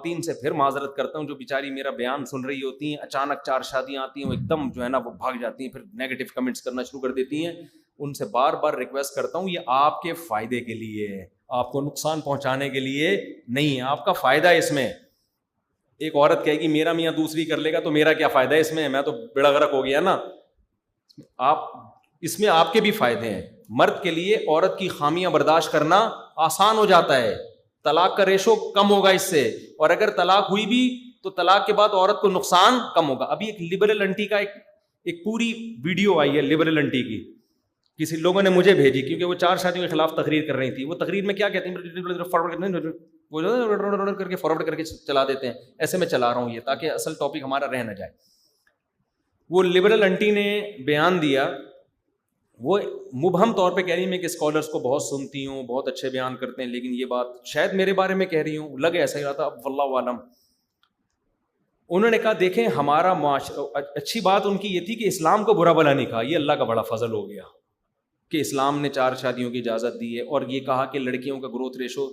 خواتین سے پھر معذرت کرتا ہوں جو بیچاری میرا بیان سن رہی ہوتی ہیں, اچانک 4 شادیاں آتی ہیں, وہ ایک دم جو ہے نا وہ بھاگ جاتی ہیں, پھر نیگیٹو کمنٹس کرنا شروع کر دیتی ہیں. ان سے بار بار ریکویسٹ کرتا ہوں, یہ آپ کے فائدے کے لیے ہے, آپ کو نقصان پہنچانے کے لیے نہیں ہے, آپ کا فائدہ ہے اس میں. ایک عورت کہے گی میرا میاں دوسری کر لے گا تو میرا کیا فائدہ ہے اس میں, میں تو بیڑا غرق ہو گیا نا. آپ اس میں آپ کے بھی فائدے ہیں. مرد کے لیے عورت کی خامیاں برداشت کرنا آسان ہو جاتا ہے, طلاق کا ریشو کم ہوگا اس سے, اور اگر طلاق ہوئی بھی تو طلاق کے بعد عورت کو نقصان کم ہوگا. ابھی ایک لبرل انٹی کا ایک پوری ویڈیو آئی ہے لبرل انٹی کی, کسی لوگوں نے مجھے بھیجی کیونکہ وہ 4 شادیوں کے خلاف تقریر کر رہی تھی. وہ تقریر میں کیا کہتی ہیں, فارورڈ کر کے فارورڈ کر کے چلا دیتے ہیں. ایسے میں چلا رہا ہوں یہ تاکہ اصل ٹاپک ہمارا رہ نہ جائے. وہ لبرل انٹی نے بیان دیا, وہ مبہم طور پہ کہہ رہی میں کہ اسکالرس کو بہت سنتی ہوں, بہت اچھے بیان کرتے ہیں, لیکن یہ بات شاید میرے بارے میں کہہ رہی ہوں, لگے ایسا ہی رہا تھا, اب واللہ عالم. انہوں نے کہا دیکھیں ہمارا معاشرہ, اچھی بات ان کی یہ تھی کہ اسلام کو برا بلا نہیں کہا, یہ اللہ کا بڑا فضل ہو گیا کہ اسلام نے 4 شادیوں کی اجازت دی ہے, اور یہ کہا کہ لڑکیوں کا گروتھ ریشو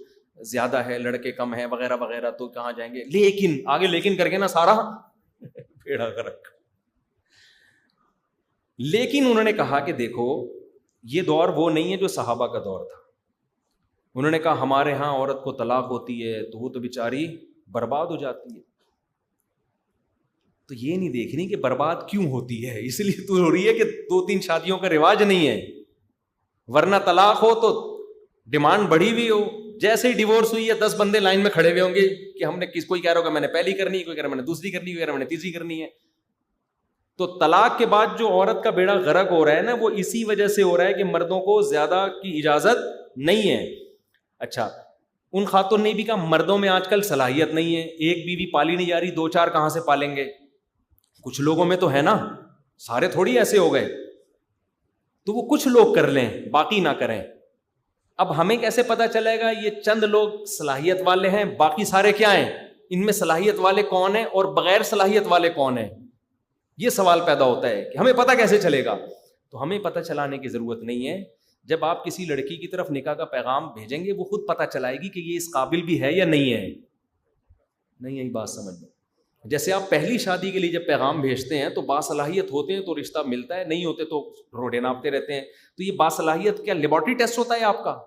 زیادہ ہے, لڑکے کم ہیں وغیرہ وغیرہ, تو کہاں جائیں گے. لیکن آگے لیکن کر کے نا سارا بیڑا غرق. لیکن انہوں نے کہا کہ دیکھو یہ دور وہ نہیں ہے جو صحابہ کا دور تھا. انہوں نے کہا ہمارے ہاں عورت کو طلاق ہوتی ہے تو وہ تو بیچاری برباد ہو جاتی ہے. تو یہ نہیں دیکھ رہی کہ برباد کیوں ہوتی ہے, اس لیے تو ہو رہی ہے کہ 2-3 شادیوں کا رواج نہیں ہے, ورنہ طلاق ہو تو ڈیمانڈ بڑھی ہوئی ہو. جیسے ہی ڈیورس ہوئی ہے 10 بندے لائن میں کھڑے ہوئے ہوں گے کہ ہم نے کوئی کہہ رہا ہوگا میں نے پہلی کرنی ہے, کوئی کہہ رہا میں نے دوسری کرنی ہے, کوئی کہہ رہا میں نے تیسری کرنی ہے. تو طلاق کے بعد جو عورت کا بیڑا غرق ہو رہا ہے نا, وہ اسی وجہ سے ہو رہا ہے کہ مردوں کو زیادہ کی اجازت نہیں ہے. اچھا, ان خاتون نے بھی کہا مردوں میں آج کل صلاحیت نہیں ہے, ایک بیوی پالی نہیں جا رہی, 2-4 کہاں سے پالیں گے. کچھ لوگوں میں تو ہے نا, سارے تھوڑی ایسے ہو گئے, تو وہ کچھ لوگ کر لیں باقی نہ کریں. اب ہمیں کیسے پتا چلے گا یہ چند لوگ صلاحیت والے ہیں, باقی سارے کیا ہیں, ان میں صلاحیت والے کون ہیں اور بغیر صلاحیت والے کون ہیں, یہ سوال پیدا ہوتا ہے کہ ہمیں پتہ کیسے چلے گا. تو ہمیں پتہ چلانے کی ضرورت نہیں ہے. جب آپ کسی لڑکی کی طرف نکاح کا پیغام بھیجیں گے وہ خود پتہ چلائے گی کہ یہ اس قابل بھی ہے یا نہیں ہے. نہیں یہی بات سمجھ لو. جیسے آپ پہلی شادی کے لیے جب پیغام بھیجتے ہیں تو باصلاحیت ہوتے ہیں تو رشتہ ملتا ہے, نہیں ہوتے تو روڈے ناپتے رہتے ہیں. تو یہ باصلاحیت کیا لیبارٹری ٹیسٹ ہوتا ہے آپ کا,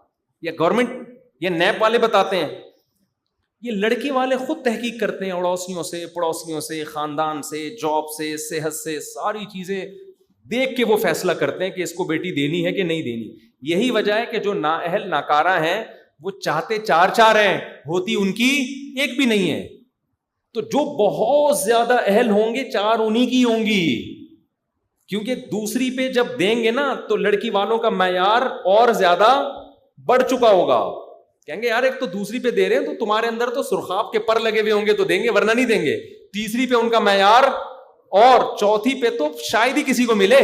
یا گورنمنٹ یا نیب والے بتاتے ہیں؟ یہ لڑکی والے خود تحقیق کرتے ہیں, اڑوسیوں سے, پڑوسیوں سے, خاندان سے, جاب سے, صحت سے, ساری چیزیں دیکھ کے وہ فیصلہ کرتے ہیں کہ اس کو بیٹی دینی ہے کہ نہیں دینی. یہی وجہ ہے کہ جو نااہل ناکارہ ہیں وہ چاہتے 4 ہیں, ہوتی ان کی ایک بھی نہیں ہے. تو جو بہت زیادہ اہل ہوں گے 4 انہی کی ہوں گی, کیونکہ دوسری پہ جب دیں گے نا تو لڑکی والوں کا معیار اور زیادہ بڑھ چکا ہوگا. کہیں گے یار ایک تو دوسری پہ دے رہے ہیں تو تمہارے اندر تو سرخاب کے پر لگے ہوئے ہوں گے تو دیں گے, ورنہ نہیں دیں گے. تیسری پہ ان کا معیار, اور چوتھی پہ تو شاید ہی کسی کو ملے.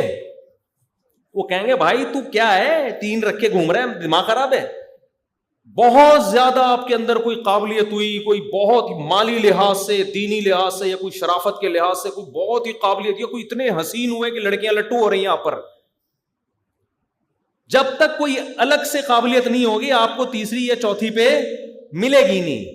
وہ کہیں گے بھائی تو کیا ہے 3 رکھ کے گھوم رہے ہیں, دماغ خراب ہے. بہت زیادہ آپ کے اندر کوئی قابلیت ہوئی, کوئی بہت مالی لحاظ سے, دینی لحاظ سے, یا کوئی شرافت کے لحاظ سے کوئی بہت ہی قابلیت, یا کوئی اتنے حسین ہوئے کہ لڑکیاں لٹو ہو رہی ہیں آپ پر. جب تک کوئی الگ سے قابلیت نہیں ہوگی آپ کو تیسری یا چوتھی پہ ملے گی نہیں.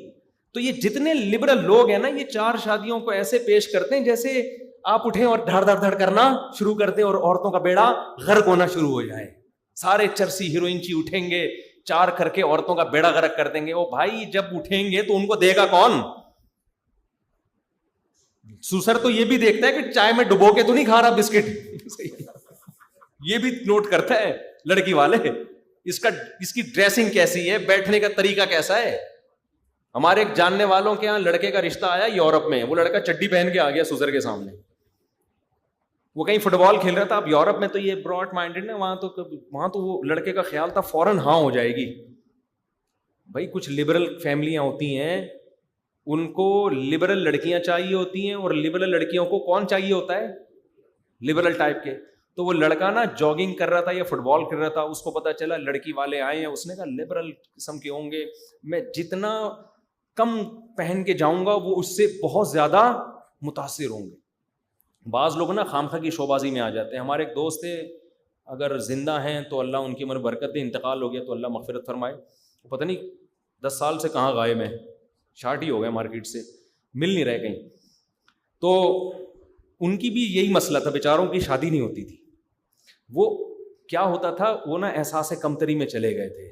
تو یہ جتنے لبرل لوگ ہیں نا, یہ 4 شادیوں کو ایسے پیش کرتے ہیں جیسے آپ اٹھیں اور دھڑ دھڑ دھڑ کرنا شروع کر دیں اور عورتوں کا بیڑا غرق ہونا شروع ہو جائے. سارے چرسی ہیروئنچی اٹھیں گے, 4 کر کے عورتوں کا بیڑا غرق کر دیں گے. او بھائی جب اٹھیں گے تو ان کو دے گا کون؟ سوسر تو یہ بھی دیکھتا ہے کہ چائے میں ڈبو کے تو نہیں کھا رہا بسکٹ, یہ بھی نوٹ کرتا ہے لڑکی والے, اس کی ڈریسنگ کیسی ہے, بیٹھنے کا طریقہ کیسا ہے. ہمارے ایک جاننے والوں کے یہاں لڑکے کا رشتہ آیا یورپ میں, وہ لڑکا چڈی پہن کے آ گیا سوسر کے سامنے. وہ کہیں فٹ بال کھیل رہا تھا. اب یورپ میں تو یہ براڈ مائنڈیڈ ہے, وہاں تو وہ لڑکے کا خیال تھا فوراً ہاں ہو جائے گی. بھائی کچھ لبرل فیملیاں ہوتی ہیں, ان کو لبرل لڑکیاں چاہیے ہوتی ہیں, اور لبرل لڑکیوں کو کون چاہیے ہوتا ہے؟ لبرل ٹائپ کے. تو وہ لڑکا نا جاگنگ کر رہا تھا یا فٹ بال کر رہا تھا, اس کو پتا چلا لڑکی والے آئے ہیں, اس نے کہا لبرل قسم کے ہوں گے, میں جتنا کم پہن کے جاؤں گا وہ اس سے بہت زیادہ متاثر ہوں گے. بعض لوگ نا خامخواہ کی شوبازی میں آ جاتے ہیں. ہمارے ایک دوست تھے, اگر زندہ ہیں تو اللہ ان کی عمر برکت دے, انتقال ہو گیا تو اللہ مغفرت فرمائے. پتہ نہیں 10 سال سے کہاں غائب ہیں, شارٹ ہی ہو گئے مارکیٹ سے, مل نہیں رہے کہیں. تو ان کی بھی یہی مسئلہ تھا, بیچاروں کی شادی نہیں ہوتی تھی. وہ کیا ہوتا تھا, وہ نا احساس کمتری میں چلے گئے تھے,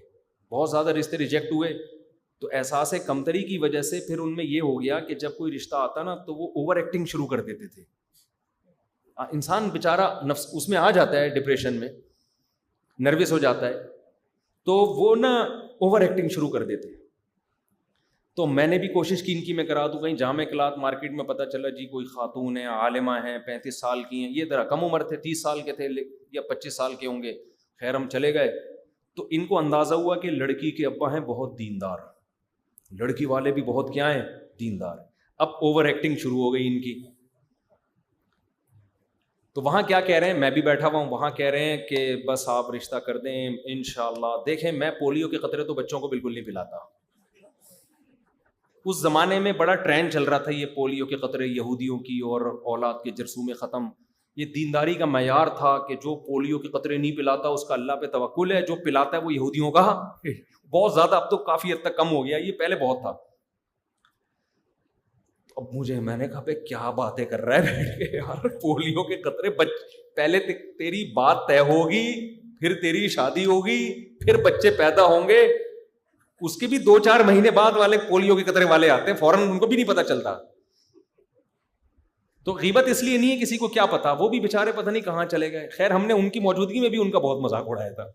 بہت زیادہ رشتے ریجیکٹ ہوئے, تو احساس کمتری کی وجہ سے پھر ان میں یہ ہو گیا کہ جب کوئی رشتہ آتا نا تو وہ اوور ایکٹنگ شروع کر دیتے تھے. انسان بیچارہ نفس اس میں آ جاتا ہے, ڈپریشن میں نروس ہو جاتا ہے, تو وہ نا اوور ایکٹنگ شروع کر دیتے. تو میں نے بھی کوشش کی ان کی میں کرا دوں, کہیں جامع کلات مارکیٹ میں پتہ چلا جی کوئی خاتون ہیں, عالمہ ہیں, 35 سال کی ہیں, یہ ذرا کم عمر تھے, 30 سال کے تھے یا 25 سال کے ہوں گے. خیر ہم چلے گئے تو ان کو اندازہ ہوا کہ لڑکی کے ابا ہیں بہت دیندار, لڑکی والے بھی بہت کیا ہیں, دیندار. اب اوور ایکٹنگ شروع ہو گئی ان کی. تو وہاں کیا کہہ رہے ہیں, میں بھی بیٹھا ہوا ہوں, وہاں کہہ رہے ہیں کہ بس آپ رشتہ کر دیں انشاءاللہ. دیکھیں میں پولیو کے قطرے تو بچوں کو بالکل نہیں پلاتا. اس زمانے میں بڑا ٹرینڈ چل رہا تھا یہ پولیو کے قطرے یہودیوں کی اور اولاد کے جرثومے ختم. یہ دینداری کا معیار تھا کہ جو پولیو کے قطرے نہیں پلاتا اس کا اللہ پہ توکل ہے, جو پلاتا ہے وہ یہودیوں کا. بہت زیادہ, اب تو کافی حد تک کم ہو گیا, یہ پہلے بہت تھا. اب مجھے, میں نے کہا بھائی کیا باتیں کر رہا ہے بیٹھ کے یار, پولیو کے قطرے پہلے تیری بات طے ہوگی, پھر تیری شادی ہوگی, پھر بچے پیدا ہوں گے, اس کے بھی 2-4 مہینے بعد والے پولیو کے قطرے والے آتے ہیں, فوراً ان کو بھی نہیں پتا چلتا. تو غیبت اس لیے نہیں ہے, کسی کو کیا پتا, وہ بھی بےچارے پتہ نہیں کہاں چلے گئے. خیر ہم نے ان کی موجودگی میں بھی ان کا بہت مذاق اڑایا تھا.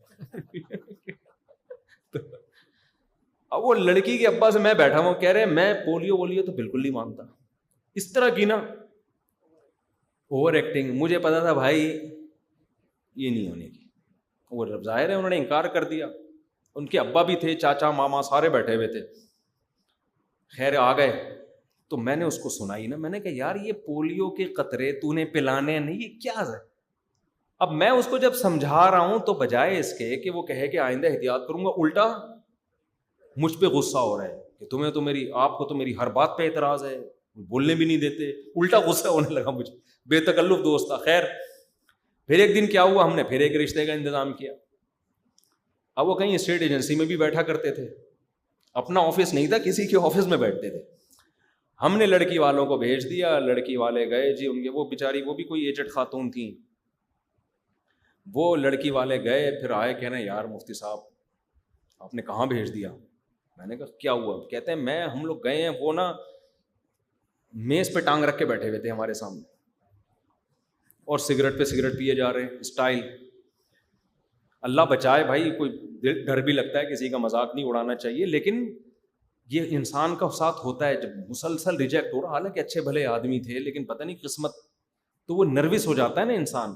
اب وہ لڑکی کے ابا سے میں بیٹھا ہوں, کہہ رہے میں پولیو تو بالکل نہیں مانتا. اس طرح کی نا اوور ایکٹنگ. مجھے پتا تھا بھائی یہ نہیں ہونے کی. وہ ظاہر ہے انہوں نے انکار کر دیا. ان کے ابا بھی تھے, چاچا ماما سارے بیٹھے ہوئے تھے. خیر آ گئے تو میں نے اس کو سنائی نا, میں نے کہا یار یہ پولیو کے قطرے تو نے پلانے نہیں, یہ کیا ہے. اب میں اس کو جب سمجھا رہا ہوں تو بجائے اس کے کہ وہ کہے کہ آئندہ احتیاط کروں گا, الٹا مجھ پہ غصہ ہو رہا ہے کہ تمہیں تو آپ کو تو میری ہر بات پہ اعتراض ہے, بولنے بھی نہیں دیتے. الٹا غصہ ہونے لگا مجھے, بے تکلف دوست تھا. خیر پھر ایک دن کیا ہوا, ہم نے پھر ایک رشتے کا انتظام کیا. اب وہ کہیں اسٹیٹ ایجنسی میں بھی بیٹھا کرتے تھے, اپنا آفس نہیں تھا, کسی کے آفس میں بیٹھتے تھے. ہم نے لڑکی والوں کو بھیج دیا, لڑکی والے گئے جی, ان کے وہ بیچاری وہ بھی کوئی ایجڈ خاتون تھیں, وہ لڑکی والے گئے, پھر آئے کہنا یار مفتی صاحب آپ نے کہاں بھیج دیا. میں نے کہا کیا ہوا. کہتے ہیں ہم لوگ گئے ہیں, وہ نا میز پہ ٹانگ رکھ کے بیٹھے ہوئے تھے ہمارے سامنے, اور سگریٹ پہ سگریٹ پیے جا رہے ہیں اسٹائل. اللہ بچائے بھائی, کوئی ڈر بھی لگتا ہے, کسی کا مذاق نہیں اڑانا چاہیے, لیکن یہ انسان کا ساتھ ہوتا ہے جب مسلسل ریجیکٹ ہو رہا. حالانکہ اچھے بھلے آدمی تھے, لیکن پتہ نہیں قسمت, تو وہ نروس ہو جاتا ہے نا انسان.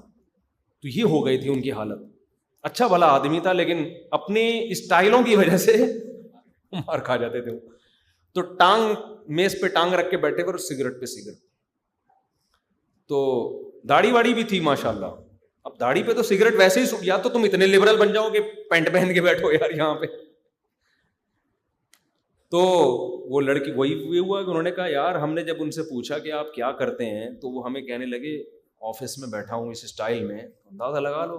تو یہ ہو گئی تھی ان کی حالت. اچھا بھلا آدمی تھا, لیکن اپنے اسٹائلوں کی وجہ سے مار کھا جاتے تھے. تو ٹانگ میز پہ ٹانگ رکھ کے بیٹھے اور سگریٹ پہ سگریٹ. تو داڑھی واڑی بھی تھی ماشاء اللہ. اب داڑھی پہ تو سگریٹ ویسے ہی, یا تو تم اتنے لبرل بن جاؤ کہ پینٹ پہن کے بیٹھو یار یہاں پہ. تو وہ لڑکی وہی ہوا کہ انہوں نے کہا یار, ہم نے جب ان سے پوچھا کہ آپ کیا کرتے ہیں, تو وہ ہمیں کہنے لگے آفس میں بیٹھا ہوں اس اسٹائل میں. اندازہ لگا لو,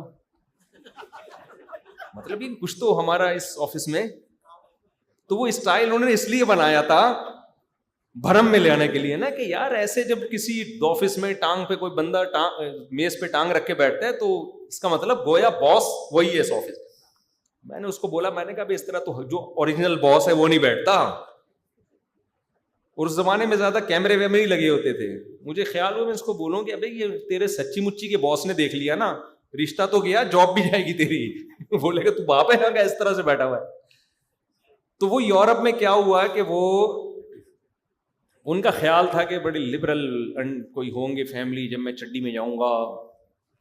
مطلب یہ کچھ تو ہمارا اس آفس میں. تو وہ اسٹائل انہوں نے اس لیے بنایا تھا بھرم میں لے آنے کے لیے نا, کہ یار ایسے جب کسی آفس میں ٹانگ پہ کوئی بندہ میز پہ ٹانگ رکھ کے بیٹھتا ہے تو اس کا مطلب گویا باس وہی ہے اس آفس. میں نے اس کو بولا, میں نے کہا اس طرح تو جو اوریجنل باس ہے وہ نہیں بیٹھتا. اور اس زمانے میں زیادہ کیمرے ویمرے ہی لگے ہوتے تھے. مجھے خیال ہوا میں اس کو بولوں کہ ابھی یہ تیرے سچی مچی کے باس نے دیکھ لیا نا, رشتہ تو گیا, جاب بھی جائے گی تیری. بولے کہ تو باپ ہے کہ اس طرح سے بیٹھا ہوا ہے. تو وہ یورپ میں کیا ہوا کہ وہ ان کا خیال تھا کہ بڑی لبرل کوئی ہوں گے فیملی, جب میں چڈی میں جاؤں گا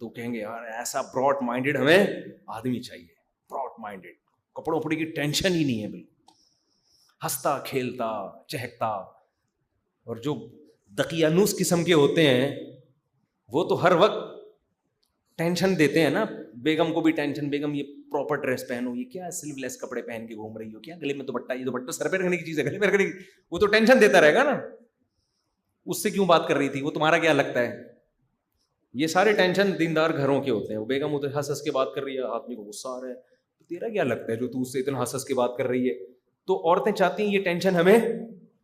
تو کہیں گے یار ایسا براڈ مائنڈیڈ ہمیں آدمی چاہیے, براڈ مائنڈیڈ, کپڑوں پڑی کی ٹینشن ہی نہیں ہے, بالکل ہنستا کھیلتا چہکتا. اور جو دقیانوس قسم کے ہوتے ہیں وہ تو ہر وقت ٹینشن دیتے ہیں نا, بیگم کو بھی ٹینشن, بیگم یہ پراپر ڈریس پہنو, یہ کیا سلیو لیس کپڑے پہن کے گھوم رہی ہو, کیا گلے میں دوپٹہ, یہ دوپٹہ سر پہ رکھنے کی چیز ہے, گلے میں رکھنے کی, وہ تو ٹینشن دیتا رہے گا نا. اس سے کیوں بات کر رہی تھی, وہ تمہارا کیا لگتا ہے. یہ سارے ٹینشن دیندار گھروں کے ہوتے ہیں. وہ بیگم ادھر ہنس ہنس کے بات کر رہی ہے, آدمی کو غصہ آ رہا ہے, تیرا کیا لگتا ہے جو تو اس سے اتنا ہنس ہنس کے بات کر رہی ہے. تو عورتیں چاہتی ہیں یہ ٹینشن ہمیں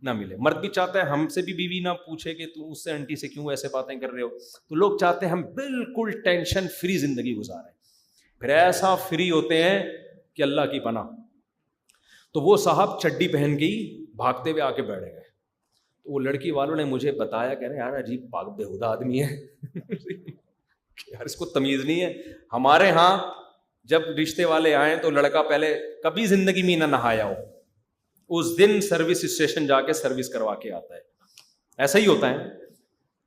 نہ ملے. مرد بھی چاہتا ہے ہم سے بھی بیوی نہ پوچھے کہ تم اس سے آنٹی سے کیوں ایسے باتیں کر رہے ہو. تو لوگ چاہتے ہیں ہم بالکل ٹینشن فری زندگی گزاریں, پھر ایسا فری ہوتے ہیں کہ اللہ کی پناہ. تو وہ صاحب چڈی پہن کے ہی بھاگتے ہوئے آ کے بیٹھ گئے. تو وہ لڑکی والوں نے مجھے بتایا, کہہ رہے یار عجیب پاک بےہودہ آدمی ہے یار اس کو تمیز نہیں ہے. ہمارے ہاں جب رشتے والے آئیں تو لڑکا پہلے کبھی زندگی میں نہ نہایا ہو, اس دن سروس اسٹیشن جا کے سروس کروا کے آتا ہے. ایسا ہی ہوتا ہے,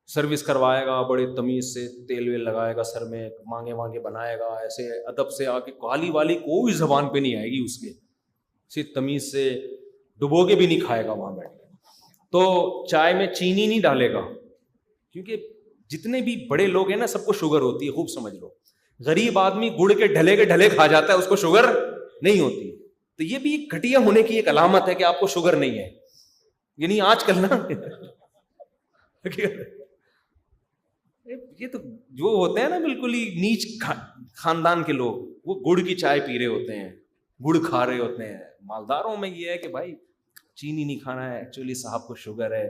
سروس کروائے گا بڑے تمیز سے, تیل ویل لگائے گا سر میں, مانگے وانگے بنائے گا, ایسے ادب سے آ کے کالی والی کوئی زبان پہ نہیں آئے گی اس کے, صرف تمیز سے ڈبو کے بھی نہیں کھائے گا وہاں بیٹھ کے. تو چائے میں چینی نہیں ڈالے گا, کیونکہ جتنے بھی بڑے لوگ ہیں نا سب کو شوگر ہوتی ہے, خوب سمجھ لو. غریب آدمی گڑ کے ڈھلے کھا جاتا ہے, اس کو شوگر نہیں ہوتی. تو یہ بھی گھٹیا ہونے کی ایک علامت ہے کہ آپ کو شوگر نہیں ہے. یعنی آج کل نا یہ تو جو ہوتے ہیں نا بالکل ہی نیچ خاندان کے لوگ, وہ گڑ کی چائے پی رہے ہوتے ہیں, گڑ کھا رہے ہوتے ہیں. مالداروں میں یہ ہے کہ بھائی چینی نہیں کھانا ہے, ایکچولی صاحب کو شوگر ہے.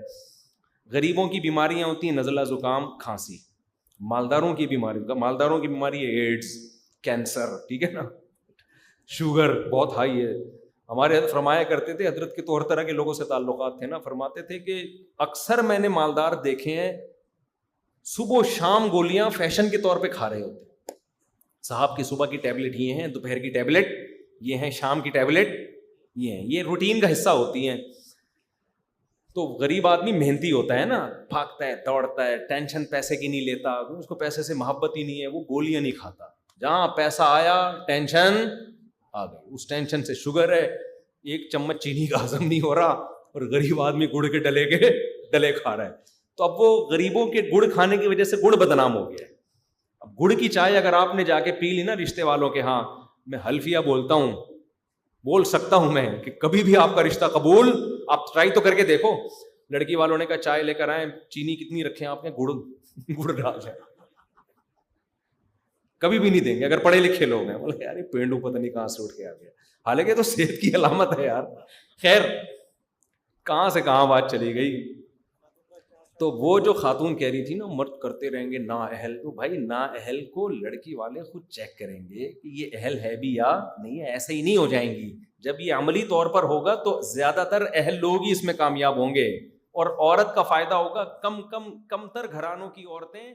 غریبوں کی بیماریاں ہوتی ہیں نزلہ زکام کھانسی, مالداروں کی بیماری ہے ایڈز, کینسر, ٹھیک ہے نا, شوگر بہت ہائی ہے. ہمارے حضرت فرمایا کرتے تھے, حضرت کے تو ہر طرح کے لوگوں سے تعلقات تھے نا, فرماتے تھے کہ اکثر میں نے مالدار دیکھے ہیں صبح و شام گولیاں فیشن کے طور پہ کھا رہے ہوتے. صاحب کی صبح کی ٹیبلٹ یہ ہیں, دوپہر کی ٹیبلٹ یہ ہیں, شام کی ٹیبلٹ یہ ہیں, یہ روٹین کا حصہ ہوتی ہیں. تو غریب آدمی محنتی ہوتا ہے نا, بھاگتا ہے دوڑتا ہے, ٹینشن پیسے کی نہیں لیتا, اس کو پیسے سے محبت ہی نہیں ہے, وہ گولیاں نہیں کھاتا. جہاں پیسہ آیا ٹینشن آ گئی, اس ٹینشن سے شوگر ہے, ایک چمچ چینی کا ہضم نہیں ہو رہا, اور غریب آدمی گڑ کے ڈلے کھا رہا ہے. تو اب وہ غریبوں کے گڑ کھانے کی وجہ سے گڑ بدنام ہو گیا ہے. اب گڑ کی چائے اگر آپ نے جا کے پی لی نا رشتے والوں کے ہاں, میں حلفیہ بول سکتا ہوں میں کہ کبھی بھی آپ کا رشتہ قبول, آپ ٹرائی تو کر کے دیکھو. لڑکی والوں نے کہا چائے لے کر آئے, چینی کتنی رکھیں آپ نے, گڑ ڈال دیں, کبھی بھی نہیں دیں گے اگر پڑھے لکھے لوگ ہیں. بولے یار یہ پینڈو پتہ نہیں کہاں سے اٹھ کے آ گیا, حالانکہ تو صحت کی علامت ہے یار. خیر کہاں سے کہاں بات چلی گئی. تو وہ جو خاتون کہہ رہی تھی نا مرد کرتے رہیں گے نا اہل, تو بھائی نا اہل کو لڑکی والے خود چیک کریں گے کہ یہ اہل ہے بھی یا نہیں ہے. ایسے ہی نہیں ہو جائیں گی. جب یہ عملی طور پر ہوگا تو زیادہ تر اہل لوگ ہی اس میں کامیاب ہوں گے, اور عورت کا فائدہ ہوگا کم تر گھرانوں کی عورتیں